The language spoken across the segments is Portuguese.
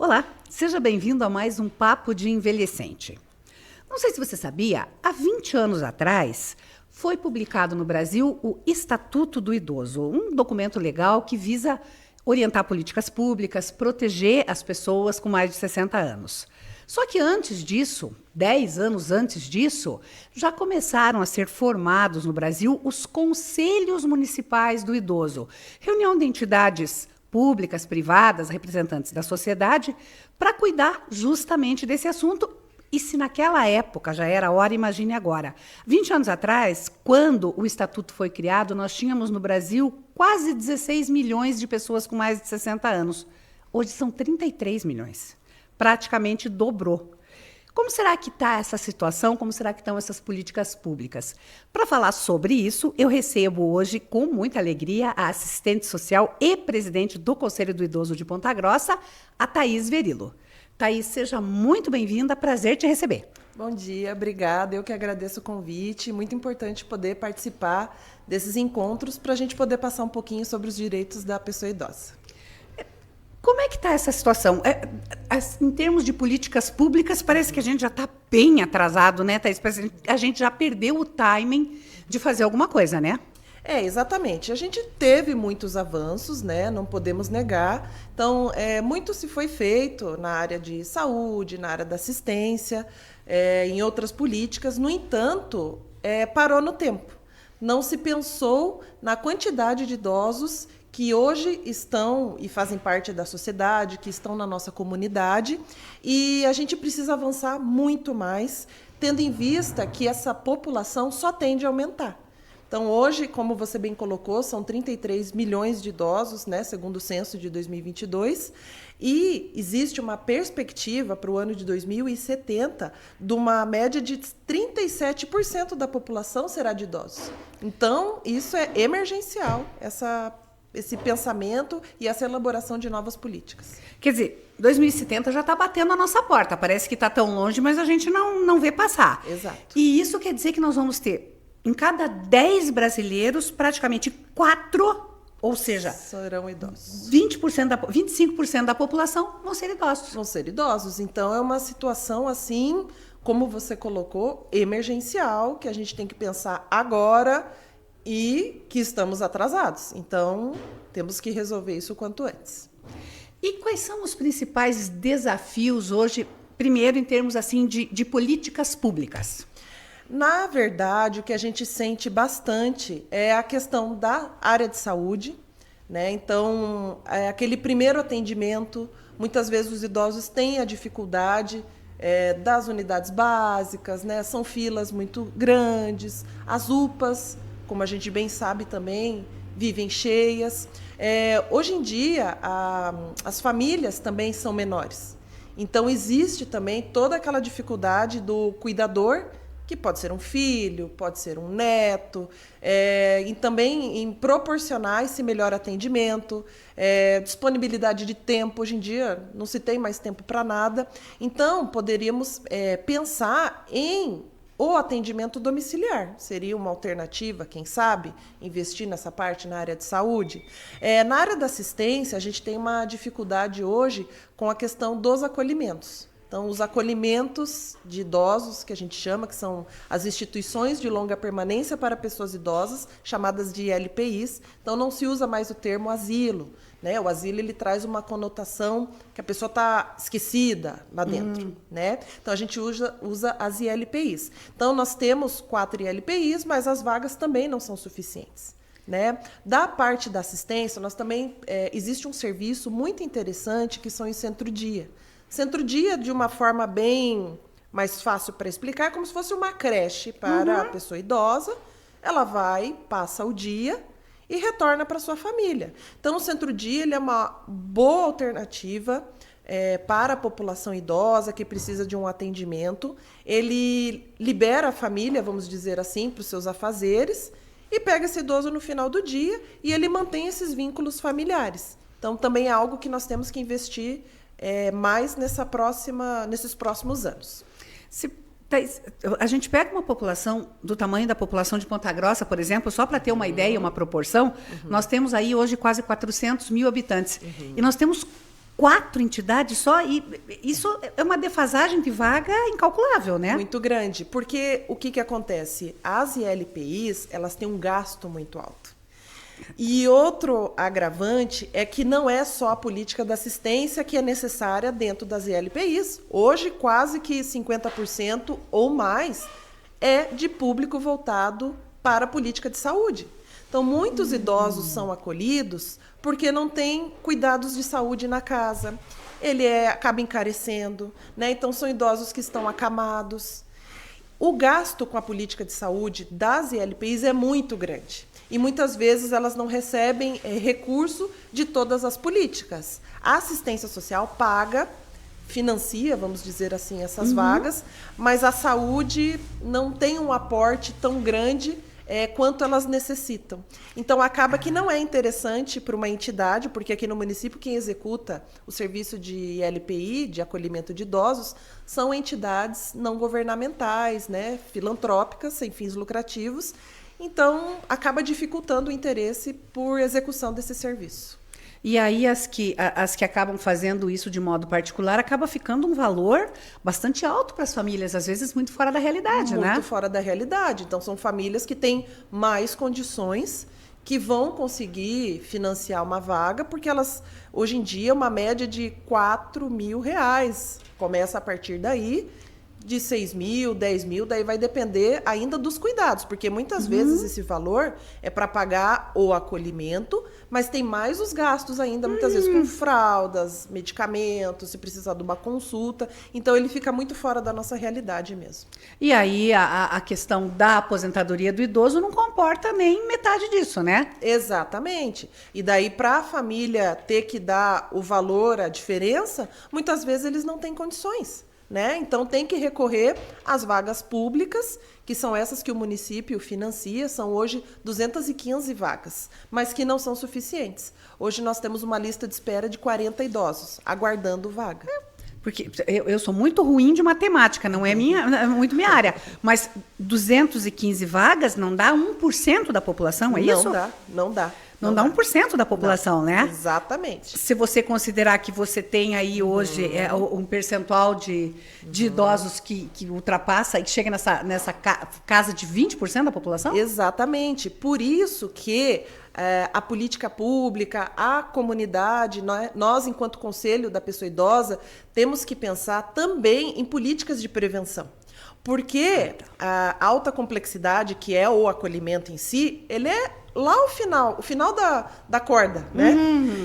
Olá, seja bem-vindo a mais um Papo de Envelhecente. Não sei se você sabia, há 20 anos atrás foi publicado no Brasil o Estatuto do Idoso, um documento legal que visa orientar políticas públicas, proteger as pessoas com mais de 60 anos. Só que antes disso, 10 anos antes disso, já começaram a ser formados no Brasil os Conselhos Municipais do Idoso, reunião de entidades públicas, privadas, representantes da sociedade, para cuidar justamente desse assunto. E se naquela época já era a hora, imagine agora. 20 anos atrás, quando o Estatuto foi criado, nós tínhamos no Brasil quase 16 milhões de pessoas com mais de 60 anos. Hoje são 33 milhões. Praticamente dobrou. Como será que está essa situação? Como será que estão essas políticas públicas? Para falar sobre isso, eu recebo hoje, com muita alegria, a assistente social e presidente do Conselho do Idoso de Ponta Grossa, a Thaís Verillo. Thaís, seja muito bem-vinda, prazer te receber. Bom dia, obrigada. Eu que agradeço o convite. Muito importante poder participar desses encontros para a gente poder passar um pouquinho sobre os direitos da pessoa idosa. Como é que está essa situação? Em termos de políticas públicas, parece que a gente já está bem atrasado, né, Thaís? A gente já perdeu o timing de fazer alguma coisa, né? Exatamente. A gente teve muitos avanços, né? Não podemos negar. Então, muito se foi feito na área de saúde, na área da assistência, em outras políticas. No entanto, parou no tempo. Não se pensou na quantidade de idosos que hoje estão e fazem parte da sociedade, que estão na nossa comunidade, e a gente precisa avançar muito mais, tendo em vista que essa população só tende a aumentar. Então, hoje, como você bem colocou, são 33 milhões de idosos, né, segundo o censo de 2022, e existe uma perspectiva para o ano de 2070 de uma média de 37% da população será de idosos. Então, isso é emergencial, esse pensamento e essa elaboração de novas políticas. Quer dizer, 2070 já está batendo a nossa porta. Parece que está tão longe, mas a gente não vê passar. Exato. E isso quer dizer que nós vamos ter, em cada 10 brasileiros, praticamente 4, ou seja, serão idosos. 25% da população vão ser idosos. Vão ser idosos. Então, é uma situação assim, como você colocou, emergencial, que a gente tem que pensar agora e que estamos atrasados. Então, temos que resolver isso o quanto antes. E quais são os principais desafios hoje, primeiro em termos assim de políticas públicas? Na verdade, o que a gente sente bastante é a questão da área de saúde, né? Então, aquele primeiro atendimento, muitas vezes os idosos têm a dificuldade das unidades básicas, né? São filas muito grandes, as UPAs, como a gente bem sabe também, vivem cheias. Hoje em dia, as famílias também são menores. Então, existe também toda aquela dificuldade do cuidador, que pode ser um filho, pode ser um neto, e também em proporcionar esse melhor atendimento, disponibilidade de tempo. Hoje em dia, não se tem mais tempo para nada. Então, poderíamos pensar em o atendimento domiciliar seria uma alternativa, quem sabe, investir nessa parte na área de saúde. Na área da assistência, a gente tem uma dificuldade hoje com a questão dos acolhimentos. Então, os acolhimentos de idosos, que a gente chama, que são as instituições de longa permanência para pessoas idosas, chamadas de ILPIs. Então, não se usa mais o termo asilo, né? O asilo ele traz uma conotação que a pessoa está esquecida lá dentro, né? Então, a gente usa as ILPIs. Então, nós temos 4 ILPIs, mas as vagas também não são suficientes, né? Da parte da assistência, nós também existe um serviço muito interessante que são em centro-dia. Centro-dia, de uma forma bem mais fácil para explicar, é como se fosse uma creche para a pessoa idosa. Ela vai, passa o dia e retorna para sua família. Então, o centro-dia ele é uma boa alternativa para a população idosa que precisa de um atendimento. Ele libera a família, vamos dizer assim, para os seus afazeres e pega esse idoso no final do dia e ele mantém esses vínculos familiares. Então, também é algo que nós temos que investir mais nesses próximos anos. A gente pega uma população do tamanho da população de Ponta Grossa, por exemplo, só para ter uma ideia, uma proporção, nós temos aí hoje quase 400 mil habitantes. E nós temos 4 entidades só, e isso é uma defasagem de vaga incalculável, né? Muito grande, porque o que acontece? As ILPIs, elas têm um gasto muito alto. E outro agravante é que não é só a política da assistência que é necessária dentro das ILPIs. Hoje, quase que 50% ou mais é de público voltado para a política de saúde. Então, muitos idosos são acolhidos porque não têm cuidados de saúde na casa. Ele acaba encarecendo, né? Então, são idosos que estão acamados. O gasto com a política de saúde das ILPIs é muito grande. E muitas vezes elas não recebem recurso de todas as políticas. A assistência social paga, financia, vamos dizer assim, essas vagas, mas a saúde não tem um aporte tão grande quanto elas necessitam. Então, acaba que não é interessante para uma entidade, porque aqui no município quem executa o serviço de LPI, de acolhimento de idosos, são entidades não governamentais, né, filantrópicas, sem fins lucrativos. Então, acaba dificultando o interesse por execução desse serviço. E aí as que acabam fazendo isso de modo particular acaba ficando um valor bastante alto para as famílias, às vezes muito fora da realidade, né? Muito fora da realidade. Então, são famílias que têm mais condições, que vão conseguir financiar uma vaga, porque elas, hoje em dia, uma média de R$4.000. Começa a partir daí, de 6.000, 10.000, daí vai depender ainda dos cuidados, porque muitas vezes esse valor é para pagar o acolhimento, mas tem mais os gastos ainda, muitas vezes com fraldas, medicamentos, se precisar de uma consulta. Então, ele fica muito fora da nossa realidade mesmo. E aí, a questão da aposentadoria do idoso não comporta nem metade disso, né? Exatamente. E daí, para a família ter que dar o valor, a diferença, muitas vezes eles não têm condições. Né? Então, tem que recorrer às vagas públicas, que são essas que o município financia, são hoje 215 vagas, mas que não são suficientes. Hoje nós temos uma lista de espera de 40 idosos, aguardando vaga. Porque eu sou muito ruim de matemática, não é muito minha área, mas 215 vagas não dá 1% da população, é isso? Não dá. Não dá 1% da população, né? Exatamente. Se você considerar que você tem aí hoje um percentual de idosos que ultrapassa e que chega nessa casa de 20% da população? Exatamente. Por isso que a política pública, a comunidade, nós, enquanto Conselho da Pessoa Idosa, temos que pensar também em políticas de prevenção. Porque a alta complexidade, que é o acolhimento em si, ele é lá o final da corda, né?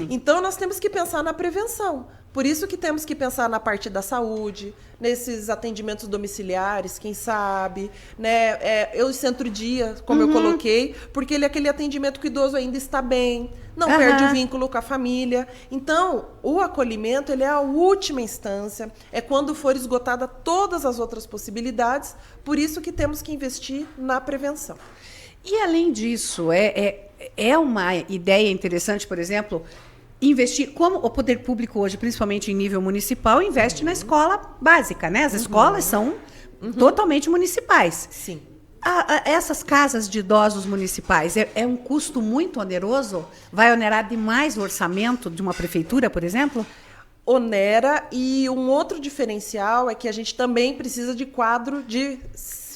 Então, nós temos que pensar na prevenção. Por isso que temos que pensar na parte da saúde, nesses atendimentos domiciliares, quem sabe, né? O centro-dia, como eu coloquei, porque ele é aquele atendimento que o idoso ainda está bem, não perde o vínculo com a família. Então, o acolhimento, ele é a última instância, é quando for esgotada todas as outras possibilidades, por isso que temos que investir na prevenção. E, além disso, é uma ideia interessante, por exemplo, investir, como o poder público hoje, principalmente em nível municipal, investe na escola básica, né? As escolas são totalmente municipais. Sim. Essas casas de idosos municipais, é um custo muito oneroso? Vai onerar demais o orçamento de uma prefeitura, por exemplo? Onera, e um outro diferencial é que a gente também precisa de quadro de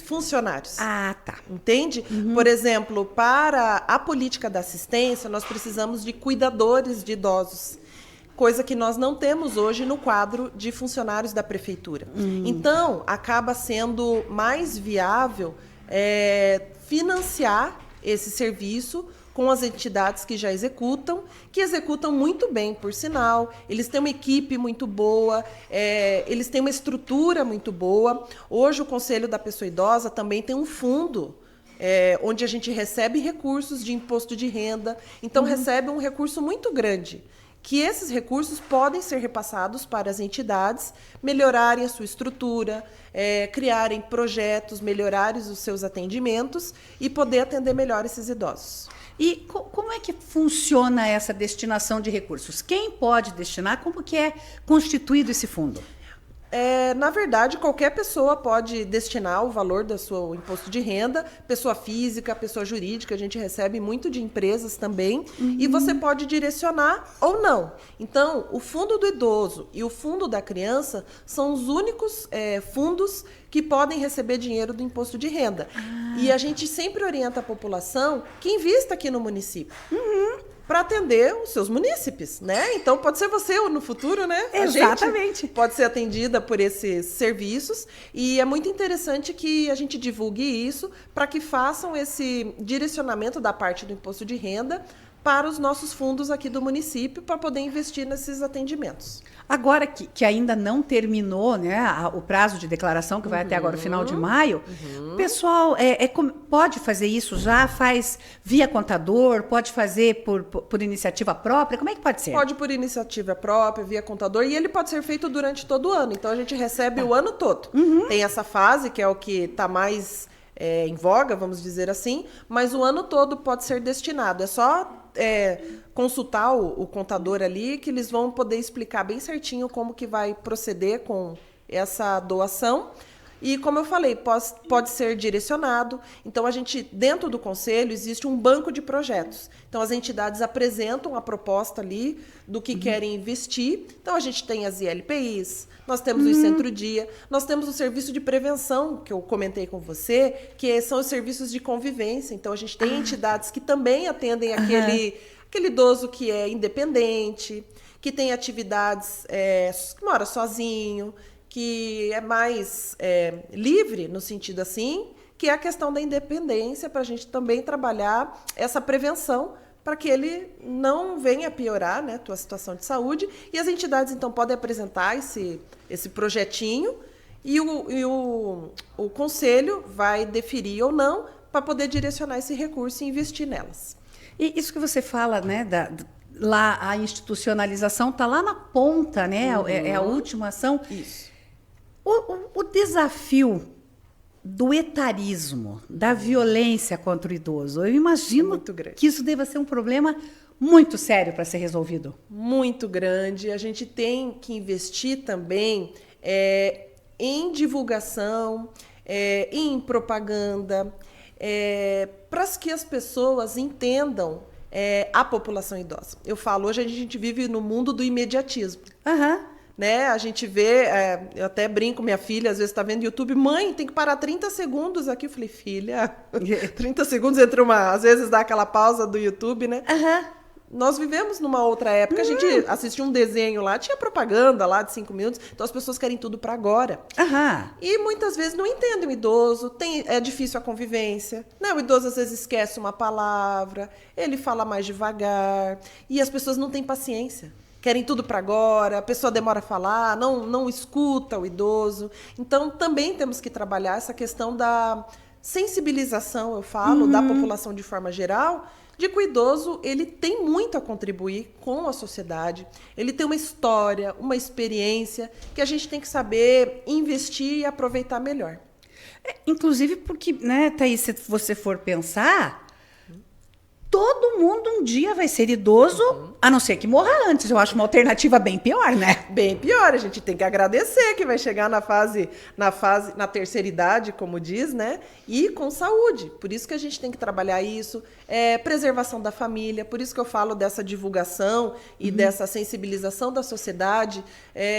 funcionários. Ah, tá. Entende? Por exemplo, para a política da assistência, nós precisamos de cuidadores de idosos, coisa que nós não temos hoje no quadro de funcionários da prefeitura. Então, acaba sendo mais viável financiar esse serviço com as entidades que já executam, que executam muito bem, por sinal. Eles têm uma equipe muito boa, eles têm uma estrutura muito boa. Hoje, o Conselho da Pessoa Idosa também tem um fundo onde a gente recebe recursos de imposto de renda. Então, recebe um recurso muito grande, que esses recursos podem ser repassados para as entidades melhorarem a sua estrutura, criarem projetos, melhorarem os seus atendimentos e poder atender melhor esses idosos. E como é que funciona essa destinação de recursos? Quem pode destinar? Como que é constituído esse fundo? Na verdade, qualquer pessoa pode destinar o valor do seu imposto de renda, pessoa física, pessoa jurídica, a gente recebe muito de empresas também, e você pode direcionar ou não. Então, o fundo do idoso e o fundo da criança são os únicos fundos que podem receber dinheiro do imposto de renda. E a gente sempre orienta a população que invista aqui no município. Para atender os seus munícipes, né? Então, pode ser você no futuro, né? Exatamente. A gente pode ser atendida por esses serviços e é muito interessante que a gente divulgue isso para que façam esse direcionamento da parte do imposto de renda para os nossos fundos aqui do município para poder investir nesses atendimentos. Agora que ainda não terminou, né, o prazo de declaração, que vai até agora o final de maio, o pessoal pode fazer isso já? Faz via contador? Pode fazer por iniciativa própria? Como é que pode ser? Pode por iniciativa própria, via contador, e ele pode ser feito durante todo o ano. Então, a gente recebe o ano todo. Tem essa fase, que é o que está mais em voga, vamos dizer assim, mas o ano todo pode ser destinado. É só consultar o contador ali, que eles vão poder explicar bem certinho como que vai proceder com essa doação. E, como eu falei, pode ser direcionado. Então, a gente, dentro do conselho, existe um banco de projetos. Então, as entidades apresentam a proposta ali do que querem investir. Então, a gente tem as ILPIs, nós temos o Centro-Dia, nós temos o serviço de prevenção, que eu comentei com você, que são os serviços de convivência. Então, a gente tem entidades que também atendem aquele idoso que é independente, que tem atividades, que mora sozinho, que é mais livre, no sentido assim, que é a questão da independência, para a gente também trabalhar essa prevenção, para que ele não venha a piorar, né, a tua situação de saúde. E as entidades, então, podem apresentar esse projetinho e o conselho vai deferir ou não para poder direcionar esse recurso e investir nelas. E isso que você fala, né, lá a institucionalização está lá na ponta, né, é a última ação. Isso. O desafio do etarismo, da violência contra o idoso, eu imagino que isso deva ser um problema muito sério para ser resolvido. Muito grande. A gente tem que investir também em divulgação, em propaganda, para que as pessoas entendam a população idosa. Eu falo, hoje a gente vive no mundo do imediatismo. Né? A gente vê, eu até brinco, minha filha às vezes está vendo YouTube, mãe, tem que parar 30 segundos aqui. Eu falei, filha, 30 segundos entre às vezes dá aquela pausa do YouTube, né? Nós vivemos numa outra época, a gente assistia um desenho lá, tinha propaganda lá de 5 minutos, então as pessoas querem tudo para agora. E muitas vezes não entendem o idoso, é difícil a convivência, né? O idoso às vezes esquece uma palavra, ele fala mais devagar, e as pessoas não têm paciência. Querem tudo para agora, a pessoa demora a falar, não escuta o idoso. Então, também temos que trabalhar essa questão da sensibilização, eu falo, da população de forma geral, de que o idoso ele tem muito a contribuir com a sociedade, ele tem uma história, uma experiência que a gente tem que saber investir e aproveitar melhor. Inclusive porque, né, Thaís, se você for pensar, todo mundo um dia vai ser idoso, a não ser que morra antes. Eu acho uma alternativa bem pior, né? Bem pior. A gente tem que agradecer que vai chegar na terceira idade, como diz, né? E com saúde. Por isso que a gente tem que trabalhar isso. Preservação da família. Por isso que eu falo dessa divulgação e dessa sensibilização da sociedade,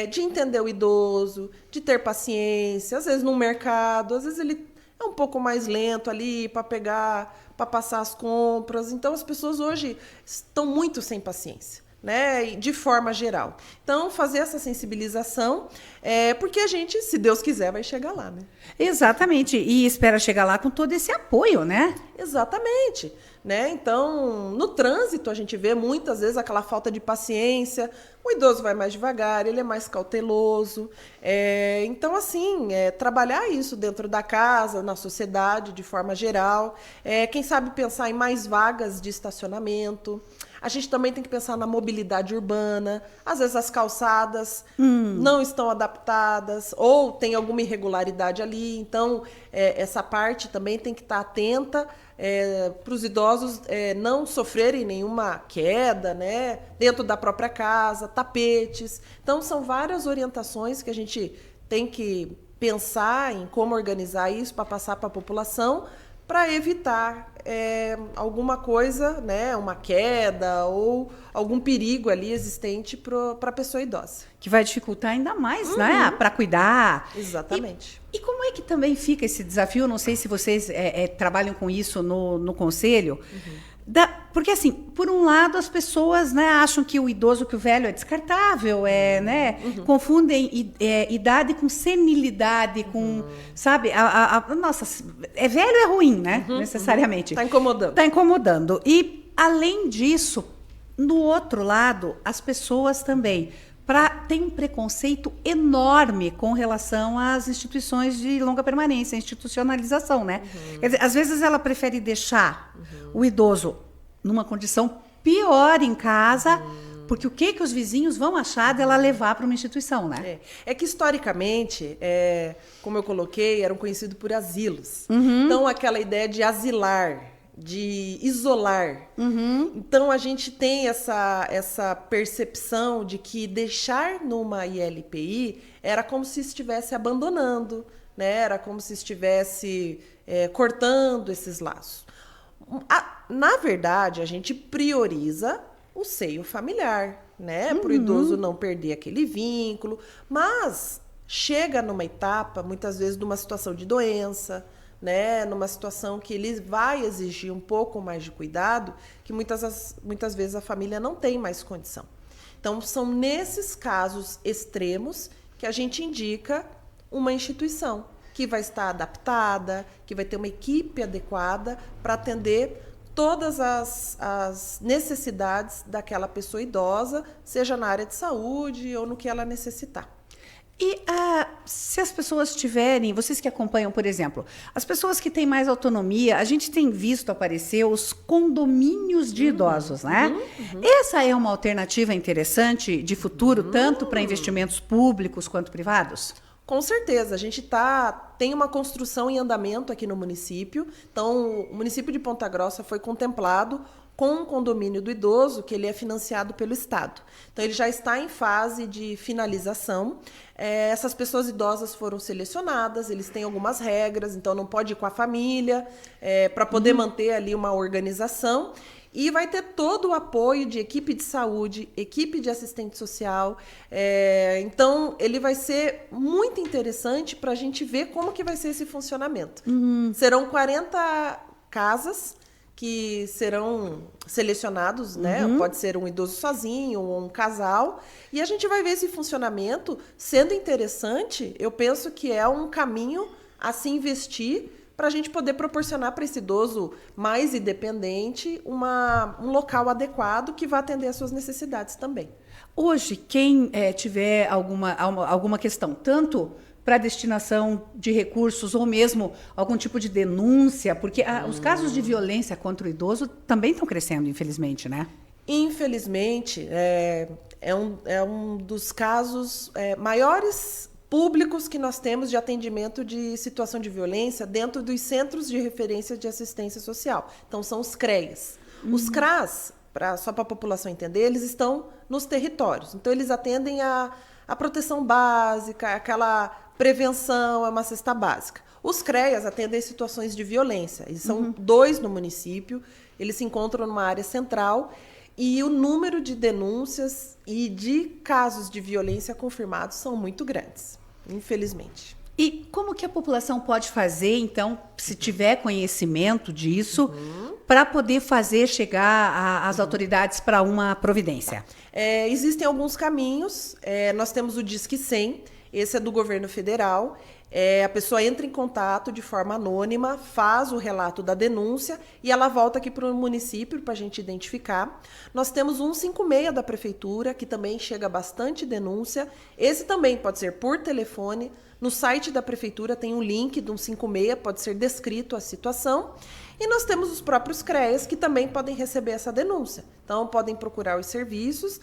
de entender o idoso, de ter paciência. Às vezes no mercado, às vezes ele é um pouco mais lento ali para passar as compras. Então, as pessoas hoje estão muito sem paciência, né? De forma geral. Então, fazer essa sensibilização, porque a gente, se Deus quiser, vai chegar lá, né? Exatamente. E espera chegar lá com todo esse apoio, né? Exatamente. Né? Então, no trânsito, a gente vê muitas vezes aquela falta de paciência. O idoso vai mais devagar, ele é mais cauteloso. Então, assim, trabalhar isso dentro da casa, na sociedade, de forma geral. Quem sabe pensar em mais vagas de estacionamento. A gente também tem que pensar na mobilidade urbana. Às vezes as calçadas não estão adaptadas ou tem alguma irregularidade ali. Então, essa parte também tem que estar atenta para os idosos não sofrerem nenhuma queda, né, dentro da própria casa, tapetes. Então, são várias orientações que a gente tem que pensar em como organizar isso para passar para a população, para evitar alguma coisa, né, uma queda ou algum perigo ali existente para a pessoa idosa. Que vai dificultar ainda mais, né, para cuidar. Exatamente. E como é que também fica esse desafio? Não sei se vocês trabalham com isso no conselho. Porque, assim, por um lado, as pessoas, né, acham que o idoso, que o velho é descartável, né, confundem idade com senilidade, com, sabe, nossa, velho é ruim, né, necessariamente. Está incomodando. Está incomodando. E, além disso, do outro lado, as pessoas também tem um preconceito enorme com relação às instituições de longa permanência, institucionalização, né? Quer dizer, às vezes ela prefere deixar o idoso numa condição pior em casa, porque o que os vizinhos vão achar dela levar para uma instituição, né? É que, historicamente, como eu coloquei, eram conhecidos por asilos. Então, aquela ideia de asilar, de isolar. Então, a gente tem essa percepção de que deixar numa ILPI era como se estivesse abandonando, né? Era como se estivesse cortando esses laços. Na verdade, a gente prioriza o seio familiar, né? Para o idoso não perder aquele vínculo. Mas chega numa etapa, muitas vezes, de uma situação de doença, né, numa situação que ele vai exigir um pouco mais de cuidado, que muitas vezes a família não tem mais condição. Então, são nesses casos extremos que a gente indica uma instituição que vai estar adaptada, que vai ter uma equipe adequada para atender todas as necessidades daquela pessoa idosa, seja na área de saúde ou no que ela necessitar. E se as pessoas tiverem, vocês que acompanham, por exemplo, as pessoas que têm mais autonomia, a gente tem visto aparecer os condomínios de idosos, né? Essa é uma alternativa interessante de futuro, tanto para investimentos públicos quanto privados? Com certeza, a gente tem uma construção em andamento aqui no município. Então, o município de Ponta Grossa foi contemplado com um condomínio do idoso, que ele é financiado pelo Estado. Então, ele já está em fase de finalização. Essas pessoas idosas foram selecionadas, eles têm algumas regras, então não pode ir com a família, para poder manter ali uma organização. E vai ter todo o apoio de equipe de saúde, equipe de assistente social. Então, ele vai ser muito interessante para a gente ver como que vai ser esse funcionamento. Serão 40 casas que serão selecionados, né? Pode ser um idoso sozinho ou um casal. E a gente vai ver esse funcionamento sendo interessante. Eu penso que é um caminho a se investir para a gente poder proporcionar para esse idoso mais independente um local adequado que vá atender às suas necessidades também. Hoje, quem tiver alguma questão, tanto para destinação de recursos ou mesmo algum tipo de denúncia, porque os casos de violência contra o idoso também estão crescendo, infelizmente, né? Infelizmente, é um dos casos maiores públicos que nós temos de atendimento de situação de violência dentro dos Centros de Referência de Assistência Social. Então, são os CREAs. Os CRAs, só para a população entender, eles estão nos territórios. Então, eles atendem a proteção básica, aquela prevenção, é uma cesta básica. Os CREAs atendem situações de violência. Eles são 2 no município, eles se encontram numa área central e o número de denúncias e de casos de violência confirmados são muito grandes, infelizmente. E como que a população pode fazer, então, se tiver conhecimento disso, para poder fazer chegar às autoridades para uma providência? Existem alguns caminhos. Nós temos o Disque 100, esse é do governo federal. A pessoa entra em contato de forma anônima, faz o relato da denúncia e ela volta aqui para o município para a gente identificar. Nós temos o 156 da prefeitura, que também chega bastante denúncia. Esse também pode ser por telefone. No site da prefeitura tem um link do 156, pode ser descrito a situação. E nós temos os próprios CREAs, que também podem receber essa denúncia. Então, podem procurar os serviços,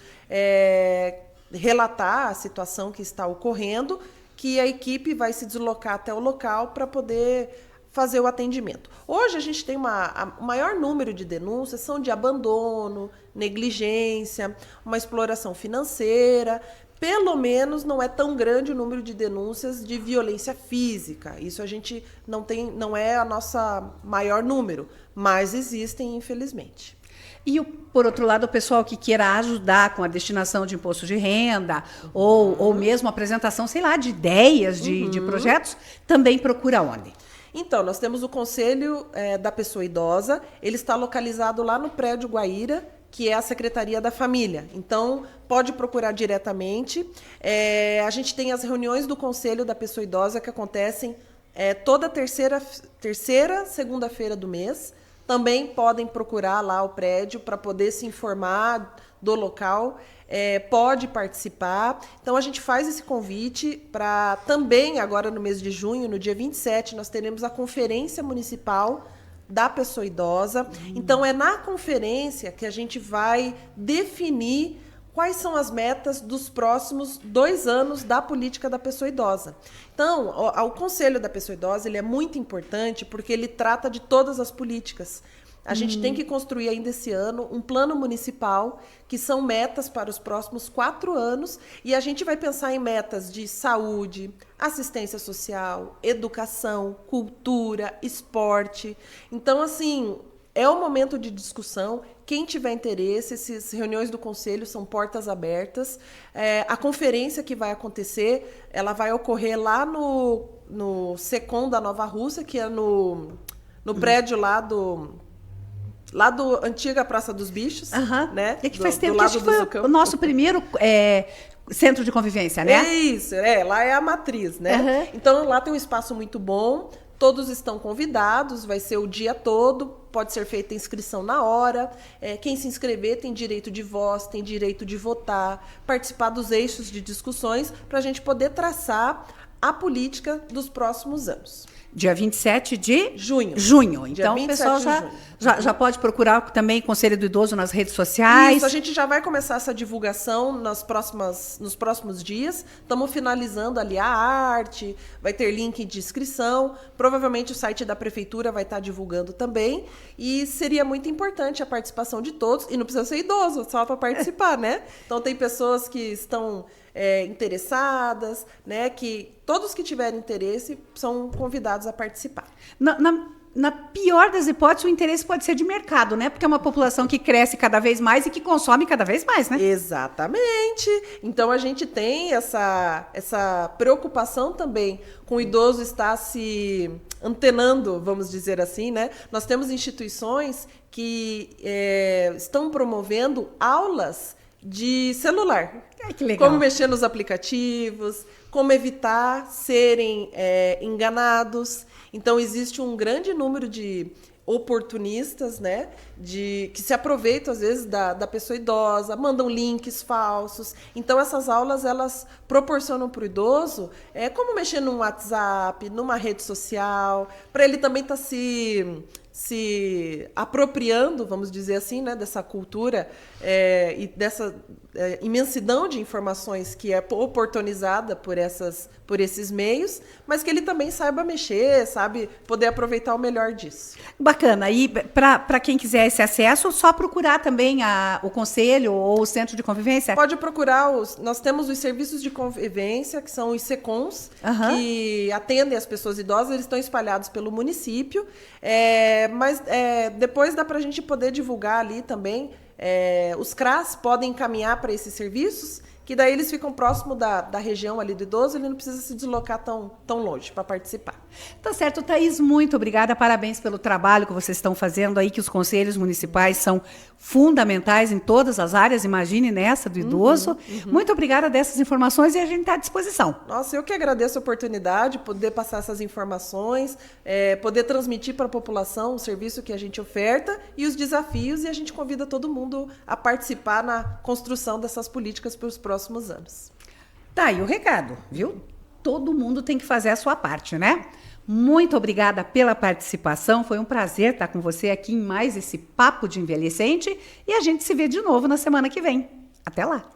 relatar a situação que está ocorrendo, que a equipe vai se deslocar até o local para poder fazer o atendimento. Hoje a gente tem o maior número de denúncias são de abandono, negligência, uma exploração financeira, pelo menos não é tão grande o número de denúncias de violência física. Isso a gente não é a nossa maior número, mas existem, infelizmente. E, por outro lado, o pessoal que queira ajudar com a destinação de imposto de renda ou mesmo apresentação, sei lá, de ideias, de projetos, também procura onde? Então, nós temos o Conselho da Pessoa Idosa, ele está localizado lá no prédio Guaíra, que é a Secretaria da Família. Então, pode procurar diretamente. A gente tem as reuniões do Conselho da Pessoa Idosa que acontecem toda terceira segunda-feira do mês. Também podem procurar lá o prédio para poder se informar do local, pode participar. Então, a gente faz esse convite para também, agora no mês de junho, no dia 27, nós teremos a Conferência Municipal da Pessoa Idosa. Então, é na conferência que a gente vai definir quais são as metas dos próximos 2 anos da política da pessoa idosa. Então, o Conselho da Pessoa Idosa ele é muito importante porque ele trata de todas as políticas. A gente tem que construir ainda esse ano um plano municipal, que são metas para os próximos 4 anos, e a gente vai pensar em metas de saúde, assistência social, educação, cultura, esporte. Então, assim, é um momento de discussão. Quem tiver interesse, essas reuniões do Conselho são portas abertas. A conferência que vai acontecer, ela vai ocorrer lá no Secom da Nova Rússia, que é no prédio lá do antiga Praça dos Bichos, né? É que faz tempo que acho que foi o nosso primeiro centro de convivência, né? É isso, lá é a matriz, né? Então, lá tem um espaço muito bom. Todos estão convidados, vai ser o dia todo, pode ser feita a inscrição na hora. Quem se inscrever tem direito de voz, tem direito de votar, participar dos eixos de discussões, para a gente poder traçar a política dos próximos anos. Dia 27 de junho. Então, o pessoal já pode procurar também o Conselho do Idoso nas redes sociais. Isso, a gente já vai começar essa divulgação nos próximos dias. Estamos finalizando ali a arte, vai ter link de inscrição. Provavelmente o site da Prefeitura vai estar divulgando também. E seria muito importante a participação de todos. E não precisa ser idoso, só para participar, né? Então, tem pessoas que estão interessadas, né? Que todos que tiverem interesse são convidados a participar. Na pior das hipóteses, o interesse pode ser de mercado, né? Porque é uma população que cresce cada vez mais e que consome cada vez mais, né? Exatamente. Então, a gente tem essa preocupação também com o idoso estar se antenando, vamos dizer assim, né? Nós temos instituições que estão promovendo aulas de celular. Ai, que legal. Como mexer nos aplicativos, como evitar serem enganados. Então, existe um grande número de oportunistas, né, que se aproveitam, às vezes, da pessoa idosa, mandam links falsos. Então, essas aulas, elas proporcionam para o idoso como mexer num WhatsApp, numa rede social, para ele também estar se apropriando, vamos dizer assim, né, dessa cultura e dessa imensidão de informações que é oportunizada por esses meios, mas que ele também saiba mexer, sabe poder aproveitar o melhor disso. Bacana. E para quem quiser esse acesso, só procurar também o Conselho ou o Centro de Convivência? Pode procurar. Nós temos os serviços de convivência, que são os SECONs, que atendem as pessoas idosas, eles estão espalhados pelo município, mas depois dá para a gente poder divulgar ali também. Os CRAS podem encaminhar para esses serviços, que daí eles ficam próximo da região ali do idoso, ele não precisa se deslocar tão longe para participar. Tá certo, Thaís, muito obrigada, parabéns pelo trabalho que vocês estão fazendo aí, que os conselhos municipais são fundamentais em todas as áreas, imagine nessa do idoso. Muito obrigada dessas informações e a gente está à disposição. Nossa, eu que agradeço a oportunidade, poder passar essas informações, poder transmitir para a população o serviço que a gente oferta e os desafios, e a gente convida todo mundo a participar na construção dessas políticas para os próximos anos. Tá aí o recado, viu? Todo mundo tem que fazer a sua parte, né? Muito obrigada pela participação, foi um prazer estar com você aqui em mais esse Papo de Envelhecente e a gente se vê de novo na semana que vem. Até lá!